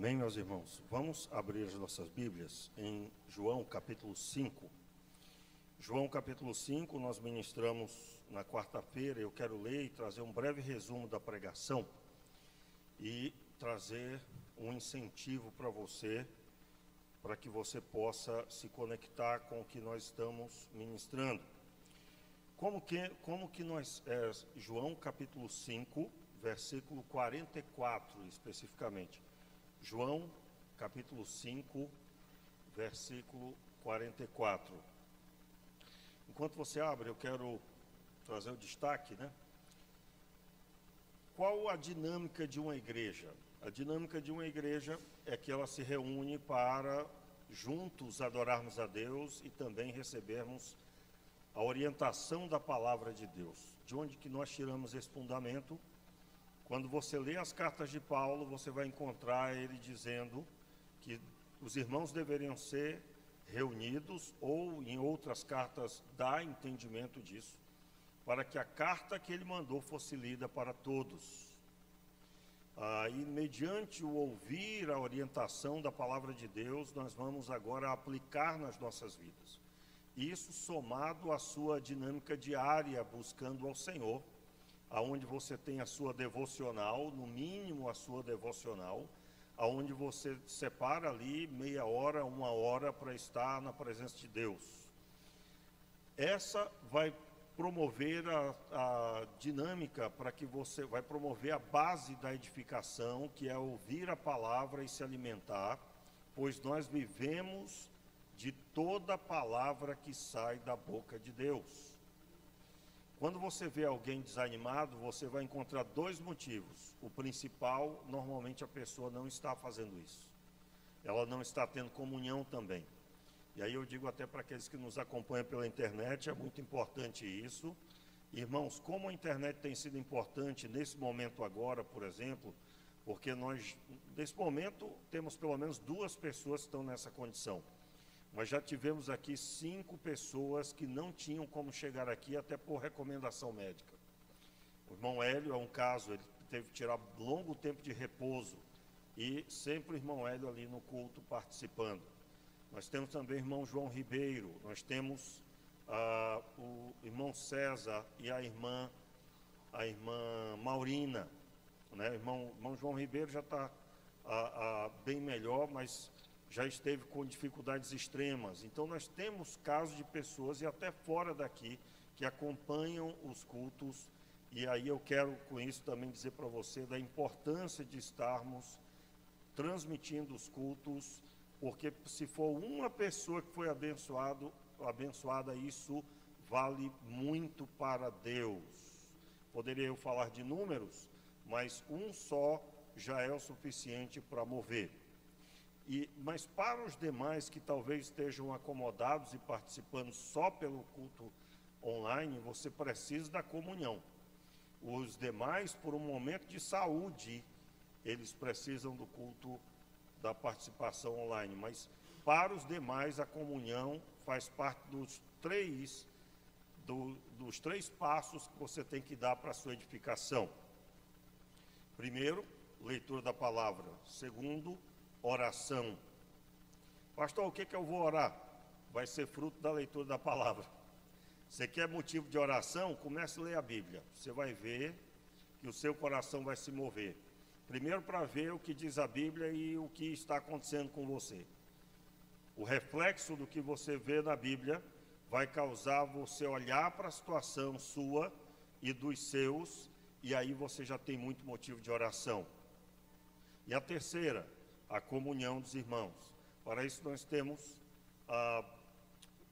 Amém, meus irmãos? Vamos abrir as nossas Bíblias em João capítulo 5. João capítulo 5, nós ministramos na quarta-feira. Eu quero ler e trazer um breve resumo da pregação e trazer um incentivo para você, para que você possa se conectar com o que nós estamos ministrando. João capítulo 5, versículo 44 especificamente. João, capítulo 5, versículo 44. Enquanto você abre, eu quero trazer o destaque, né? Qual a dinâmica de uma igreja? A dinâmica de uma igreja é que ela se reúne para juntos adorarmos a Deus e também recebermos a orientação da palavra de Deus. De onde que nós tiramos esse fundamento? Quando você lê as cartas de Paulo, você vai encontrar ele dizendo que os irmãos deveriam ser reunidos, ou em outras cartas dá entendimento disso, para que a carta que ele mandou fosse lida para todos. E mediante o ouvir a orientação da palavra de Deus, nós vamos agora aplicar nas nossas vidas. Isso somado à sua dinâmica diária, buscando ao Senhor, aonde você tem a sua devocional, no mínimo a sua devocional, aonde você separa ali meia hora, uma hora para estar na presença de Deus. Essa vai promover a dinâmica para que você vai promover a base da edificação, que é ouvir a palavra e se alimentar, pois nós vivemos de toda palavra que sai da boca de Deus. Quando você vê alguém desanimado, você vai encontrar dois motivos. O principal, normalmente a pessoa não está fazendo isso. Ela não está tendo comunhão também. E aí eu digo até para aqueles que nos acompanham pela internet, é muito importante isso. Irmãos, como a internet tem sido importante nesse momento agora, por exemplo, porque nós, nesse momento, temos pelo menos 2 pessoas que estão nessa condição. Mas já tivemos aqui 5 pessoas que não tinham como chegar aqui, até por recomendação médica. O irmão Hélio é um caso, ele teve que tirar longo tempo de repouso, e sempre o irmão Hélio ali no culto participando. Nós temos também o irmão João Ribeiro, nós temos o irmão César e a irmã Maurina, né? O irmão João Ribeiro já está bem melhor, mas já esteve com dificuldades extremas. Então nós temos casos de pessoas, e até fora daqui, que acompanham os cultos, e aí eu quero com isso também dizer para você da importância de estarmos transmitindo os cultos, porque se for uma pessoa que foi abençoada, isso vale muito para Deus. Poderia eu falar de números, mas um só já é o suficiente para mover. Mas para os demais que talvez estejam acomodados e participando só pelo culto online, você precisa da comunhão. Os demais, por um momento de saúde, eles precisam do culto, da participação online. Mas para os demais, a comunhão faz parte dos três passos que você tem que dar para a sua edificação. Primeiro, leitura da palavra. Segundo, oração. Pastor, o que eu vou orar? Vai ser fruto da leitura da palavra. Você quer motivo de oração? Comece a ler a Bíblia. Você vai ver que o seu coração vai se mover. Primeiro, para ver o que diz a Bíblia e o que está acontecendo com você. O reflexo do que você vê na Bíblia vai causar você olhar para a situação sua e dos seus, e aí você já tem muito motivo de oração. E a terceira, a comunhão dos irmãos. Para isso nós temos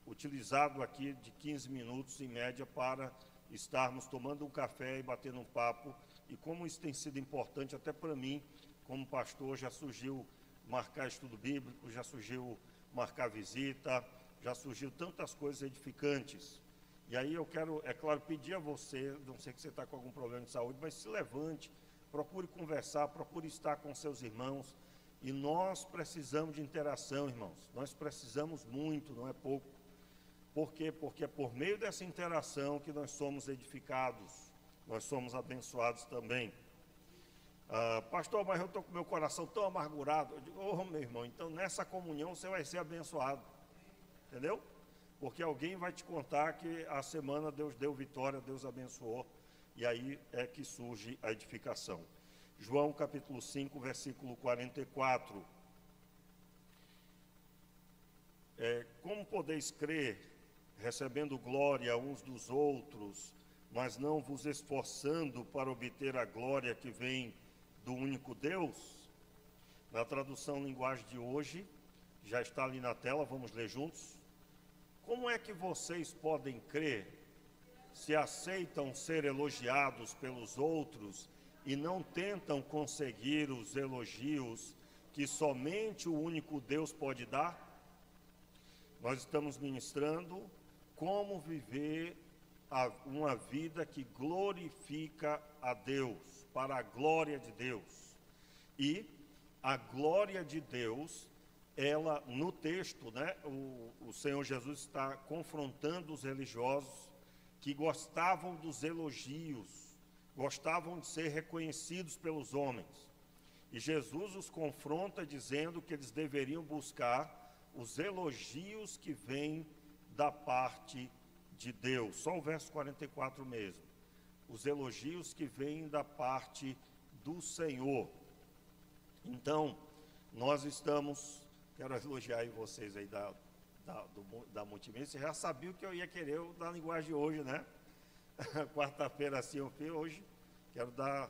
utilizado aqui de 15 minutos em média para estarmos tomando um café e batendo um papo. E como isso tem sido importante até para mim, como pastor, já surgiu marcar estudo bíblico, já surgiu marcar visita, já surgiu tantas coisas edificantes. E aí eu quero, é claro, pedir a você, não sei que você está com algum problema de saúde, mas se levante, procure conversar, procure estar com seus irmãos. E nós precisamos de interação, irmãos. Nós precisamos muito, não é pouco. Por quê? Porque é por meio dessa interação que nós somos edificados, nós somos abençoados também. Pastor, mas eu estou com meu coração tão amargurado. Eu digo, meu irmão, então nessa comunhão você vai ser abençoado. Entendeu? Porque alguém vai te contar que a semana Deus deu vitória, Deus abençoou. E aí é que surge a edificação. João capítulo 5, versículo 44. Como podeis crer, recebendo glória uns dos outros, mas não vos esforçando para obter a glória que vem do único Deus? Na tradução linguagem de hoje, já está ali na tela, vamos ler juntos. Como é que vocês podem crer se aceitam ser elogiados pelos outros e não tentam conseguir os elogios que somente o único Deus pode dar? Nós estamos ministrando como viver uma vida que glorifica a Deus, para a glória de Deus. E a glória de Deus, ela, no texto, né, o Senhor Jesus está confrontando os religiosos que gostavam dos elogios, gostavam de ser reconhecidos pelos homens. E Jesus os confronta dizendo que eles deveriam buscar os elogios que vêm da parte de Deus. Só o verso 44 mesmo. Os elogios que vêm da parte do Senhor. Então, nós estamos... Quero elogiar aí vocês aí da multimídia. Você já sabia o que eu ia querer da linguagem de hoje, né? Quarta-feira assim eu fiz, hoje quero dar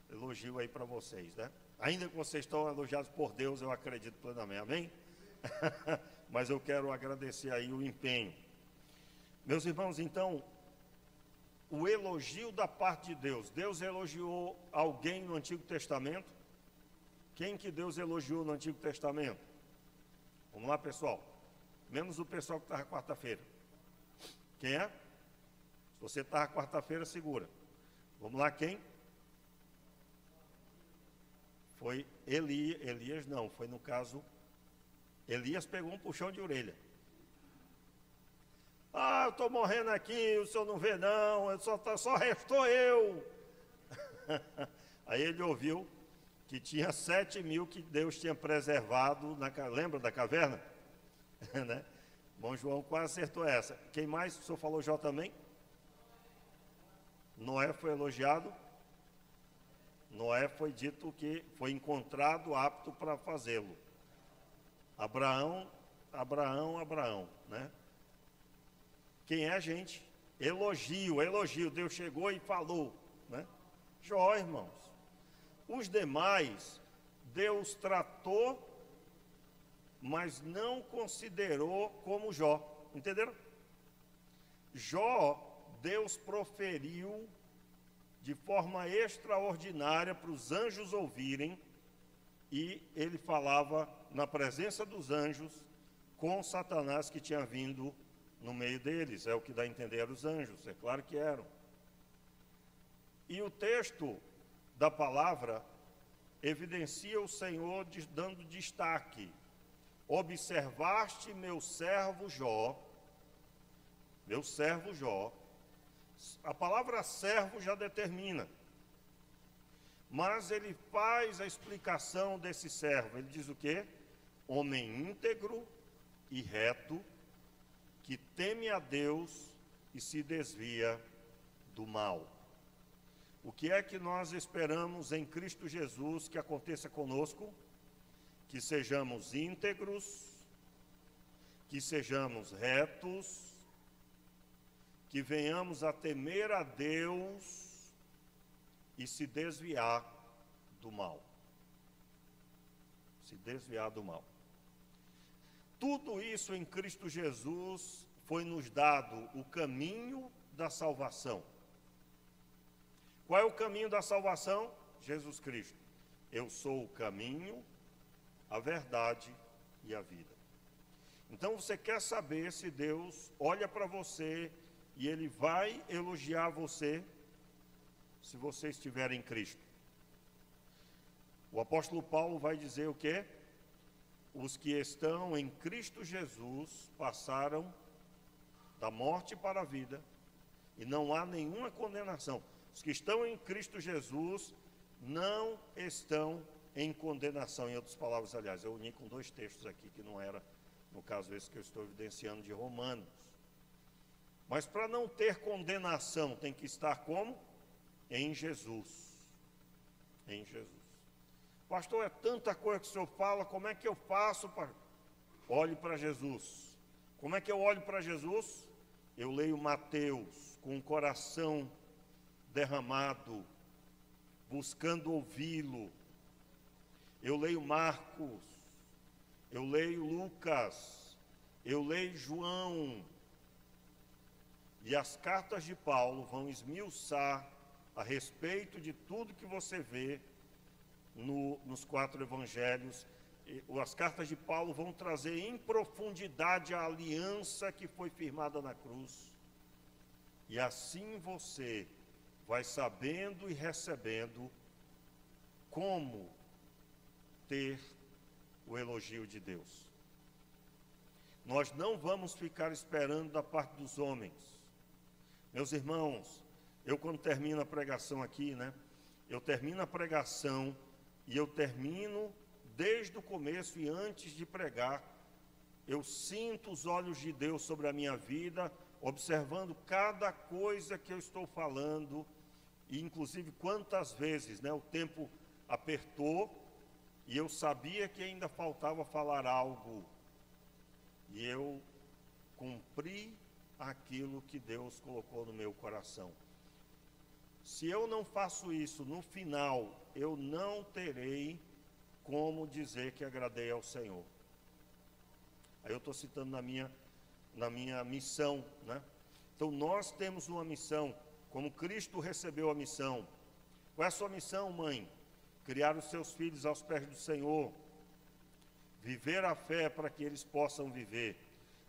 elogio aí para vocês, né? Ainda que vocês estão elogiados por Deus, eu acredito plenamente, amém? Mas eu quero agradecer aí o empenho. Meus irmãos, então, o elogio da parte de Deus. Deus elogiou alguém no Antigo Testamento? Quem que Deus elogiou no Antigo Testamento? Vamos lá, pessoal. Menos o pessoal que estava quarta-feira. Quem é? Se você estava quarta-feira, segura. Vamos lá, quem? Foi Elias não, foi no caso... Elias pegou um puxão de orelha. Eu estou morrendo aqui, o senhor não vê não, só restou eu. Aí ele ouviu que tinha 7.000 que Deus tinha preservado, lembra da caverna? Né? Bom, João quase acertou essa. Quem mais? O senhor falou Jó também? Noé foi elogiado. Noé foi dito que foi encontrado apto para fazê-lo. Abraão, né? Quem é a gente? Elogio, Deus chegou e falou, né? Jó, irmãos. Os demais, Deus tratou, mas não considerou como Jó, entenderam? Jó, Deus proferiu de forma extraordinária para os anjos ouvirem, e ele falava na presença dos anjos com Satanás que tinha vindo no meio deles. É o que dá a entender os anjos, é claro que eram. E o texto da palavra evidencia o Senhor dando destaque. Observaste meu servo Jó. A palavra servo já determina. Mas ele faz a explicação desse servo. Ele diz o quê? Homem íntegro e reto, que teme a Deus e se desvia do mal. O que é que nós esperamos em Cristo Jesus que aconteça conosco? Que sejamos íntegros, que sejamos retos, que venhamos a temer a Deus e se desviar do mal. Se desviar do mal. Tudo isso em Cristo Jesus foi nos dado o caminho da salvação. Qual é o caminho da salvação? Jesus Cristo. Eu sou o caminho, a verdade e a vida. Então você quer saber se Deus olha para você e Ele vai elogiar você se você estiver em Cristo. O apóstolo Paulo vai dizer o quê? Os que estão em Cristo Jesus passaram da morte para a vida e não há nenhuma condenação. Os que estão em Cristo Jesus não estão em condenação. Em outras palavras, aliás, eu uni com 2 textos aqui, que não era, no caso, esse que eu estou evidenciando de Romanos. Mas para não ter condenação, tem que estar como? Em Jesus. Em Jesus. Pastor, é tanta coisa que o senhor fala, como é que eu faço? Olhe para Jesus. Como é que eu olho para Jesus? Eu leio Mateus com o coração derramado, buscando ouvi-lo. Eu leio Marcos, eu leio Lucas, eu leio João. E as cartas de Paulo vão esmiuçar a respeito de tudo que você vê nos 4 evangelhos. As cartas de Paulo vão trazer em profundidade a aliança que foi firmada na cruz. E assim você vai sabendo e recebendo como ter o elogio de Deus. Nós não vamos ficar esperando da parte dos homens. Meus irmãos, eu quando termino a pregação aqui, eu termino a pregação e eu termino desde o começo e antes de pregar, eu sinto os olhos de Deus sobre a minha vida, observando cada coisa que eu estou falando, e inclusive quantas vezes, o tempo apertou e eu sabia que ainda faltava falar algo, e eu cumpri aquilo que Deus colocou no meu coração. Se eu não faço isso no final, eu não terei como dizer que agradei ao Senhor. Aí eu estou citando na minha missão, Então nós temos uma missão, como Cristo recebeu a missão. Qual é a sua missão, mãe? Criar os seus filhos aos pés do Senhor, viver a fé para que eles possam viver.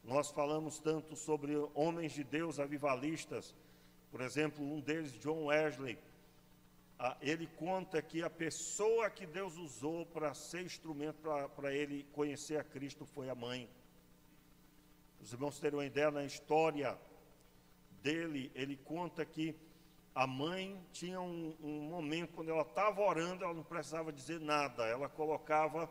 Nós falamos tanto sobre homens de Deus avivalistas, por exemplo, um deles, John Wesley, ele conta que a pessoa que Deus usou para ser instrumento para ele conhecer a Cristo foi a mãe. Os irmãos terem uma ideia, na história dele, ele conta que a mãe tinha um momento, quando ela estava orando, ela não precisava dizer nada, ela colocava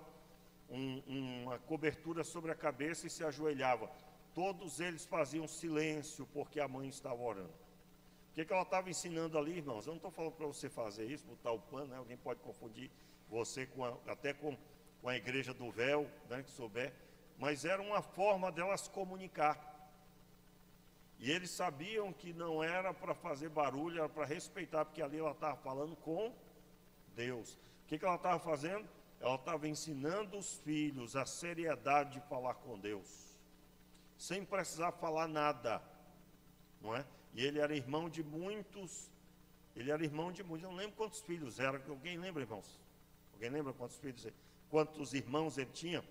uma cobertura sobre a cabeça e se ajoelhava. Todos eles faziam silêncio, porque a mãe estava orando. O que ela estava ensinando ali, irmãos? Eu não estou falando para você fazer isso, botar o pano, Alguém pode confundir você até com a igreja do véu, que souber. Mas era uma forma delas comunicar. E eles sabiam que não era para fazer barulho, era para respeitar, porque ali ela estava falando com Deus. O que ela estava fazendo? Ela estava ensinando os filhos a seriedade de falar com Deus, sem precisar falar nada, não é? E ele era irmão de muitos, eu não lembro quantos filhos eram. Alguém lembra, irmãos? Alguém lembra quantos irmãos ele tinha?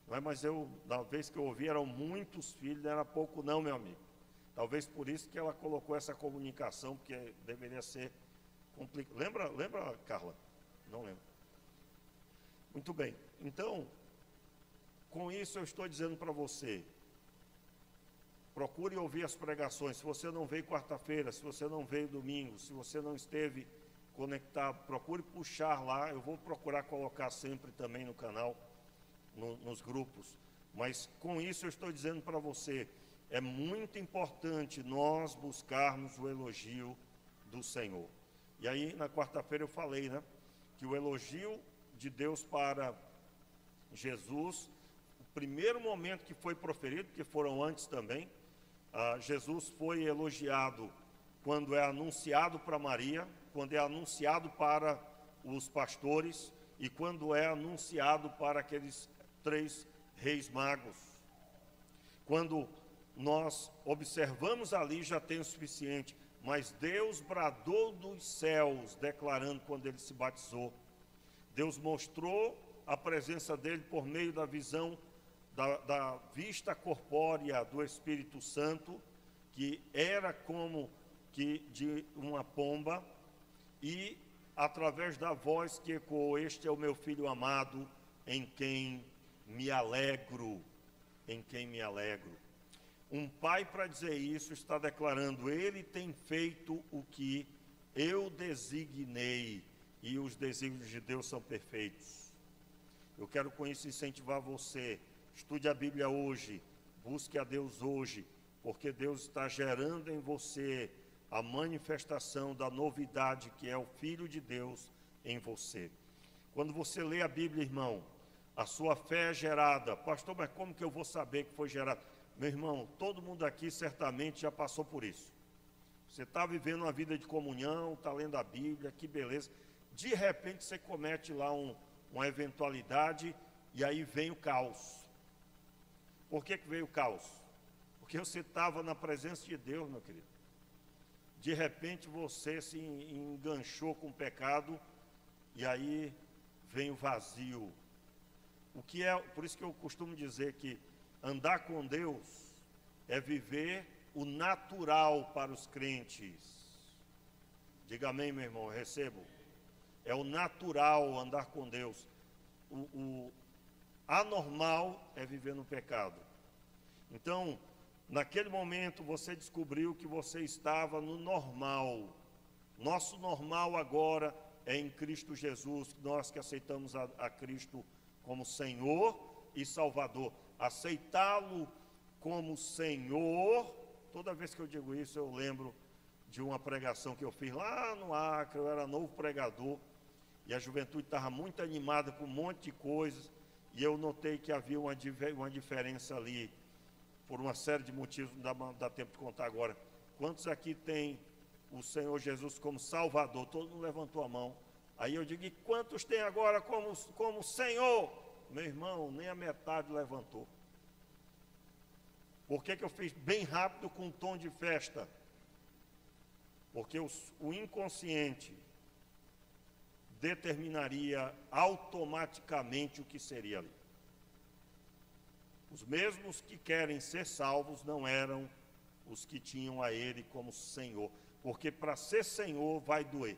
Não é? Mas da vez que eu ouvi, eram muitos filhos, não era pouco não, meu amigo. Talvez por isso que ela colocou essa comunicação, porque deveria ser complicado. Lembra, Carla? Não lembro. Muito bem. Então, com isso eu estou dizendo para você, procure ouvir as pregações. Se você não veio quarta-feira, se você não veio domingo, se você não esteve conectado, procure puxar lá. Eu vou procurar colocar sempre também no canal, nos grupos. Mas com isso eu estou dizendo para você, é muito importante nós buscarmos o elogio do Senhor. E aí na quarta-feira eu falei, que o elogio de Deus para Jesus, o primeiro momento que foi proferido, porque foram antes também, Jesus foi elogiado quando é anunciado para Maria, quando é anunciado para os pastores e quando é anunciado para aqueles 3 reis magos. Quando nós observamos ali, já tem o suficiente, mas Deus bradou dos céus, declarando quando ele se batizou. Deus mostrou a presença dele por meio da visão, da vista corpórea do Espírito Santo, que era como que de uma pomba, e através da voz que ecoou: este é o meu filho amado, em quem me alegro, em quem me alegro. Um pai, para dizer isso, está declarando: ele tem feito o que eu designei, e os desígnios de Deus são perfeitos. Eu quero com isso incentivar você. Estude a Bíblia hoje, busque a Deus hoje, porque Deus está gerando em você a manifestação da novidade que é o Filho de Deus em você. Quando você lê a Bíblia, irmão, a sua fé é gerada. Pastor, mas como que eu vou saber que foi gerada? Meu irmão, todo mundo aqui certamente já passou por isso. Você está vivendo uma vida de comunhão, está lendo a Bíblia, que beleza. De repente você comete lá uma eventualidade e aí vem o caos. Por que veio o caos? Porque você estava na presença de Deus, meu querido. De repente você se enganchou com o pecado e aí vem o vazio. Por isso que eu costumo dizer que andar com Deus é viver o natural para os crentes. Diga amém, meu irmão, eu recebo. É o natural andar com Deus. O anormal é viver no pecado. Então, naquele momento você descobriu que você estava no normal. Nosso normal agora é em Cristo Jesus, nós que aceitamos a Cristo como Senhor e Salvador. Aceitá-lo como Senhor, toda vez que eu digo isso eu lembro de uma pregação que eu fiz lá no Acre, eu era novo pregador, e a juventude estava muito animada com um monte de coisas, e eu notei que havia uma diferença ali, por uma série de motivos, não dá tempo de contar agora. Quantos aqui tem o Senhor Jesus como Salvador? Todo mundo levantou a mão. Aí eu digo, e quantos tem agora como Senhor? Meu irmão, nem a metade levantou. Por que eu fiz bem rápido com um tom de festa? Porque o inconsciente determinaria automaticamente o que seria ali. Os mesmos que querem ser salvos não eram os que tinham a Ele como Senhor. Porque para ser Senhor vai doer.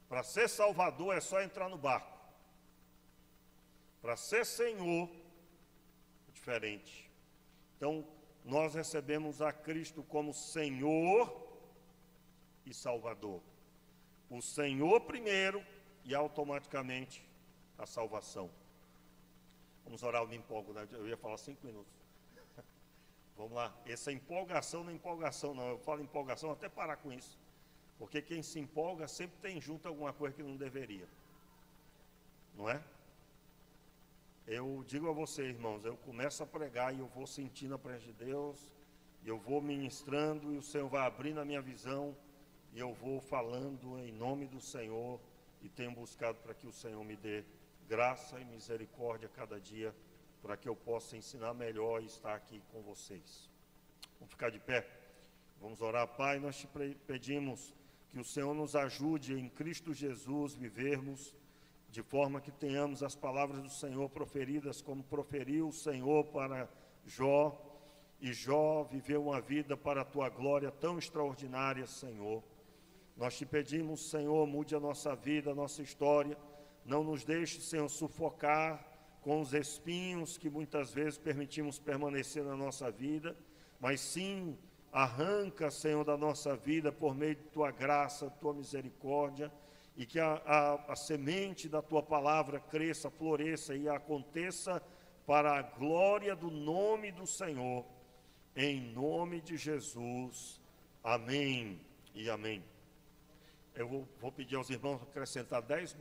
Para ser Salvador é só entrar no barco. Para ser Senhor, é diferente. Então, nós recebemos a Cristo como Senhor e Salvador. O Senhor primeiro e automaticamente a salvação. Vamos orar, eu me empolgo, né? Eu ia falar 5 minutos. Vamos lá. Essa empolgação não é empolgação, não. Eu falo empolgação até parar com isso. Porque quem se empolga sempre tem junto alguma coisa que não deveria. Não é? Eu digo a vocês, irmãos, eu começo a pregar e eu vou sentindo a presença de Deus, e eu vou ministrando e o Senhor vai abrindo a minha visão, e eu vou falando em nome do Senhor, e tenho buscado para que o Senhor me dê graça e misericórdia a cada dia, para que eu possa ensinar melhor e estar aqui com vocês. Vamos ficar de pé, vamos orar. Pai, nós te pedimos que o Senhor nos ajude em Cristo Jesus vivermos de forma que tenhamos as palavras do Senhor proferidas como proferiu o Senhor para Jó, e Jó viveu uma vida para a tua glória tão extraordinária, Senhor. Nós te pedimos, Senhor, mude a nossa vida, a nossa história, não nos deixe, Senhor, sufocar com os espinhos que muitas vezes permitimos permanecer na nossa vida, mas sim arranca, Senhor, da nossa vida por meio de tua graça, tua misericórdia, e que a semente da tua palavra cresça, floresça e aconteça para a glória do nome do Senhor, em nome de Jesus. Amém e amém. Eu vou pedir aos irmãos acrescentar 10 minutos.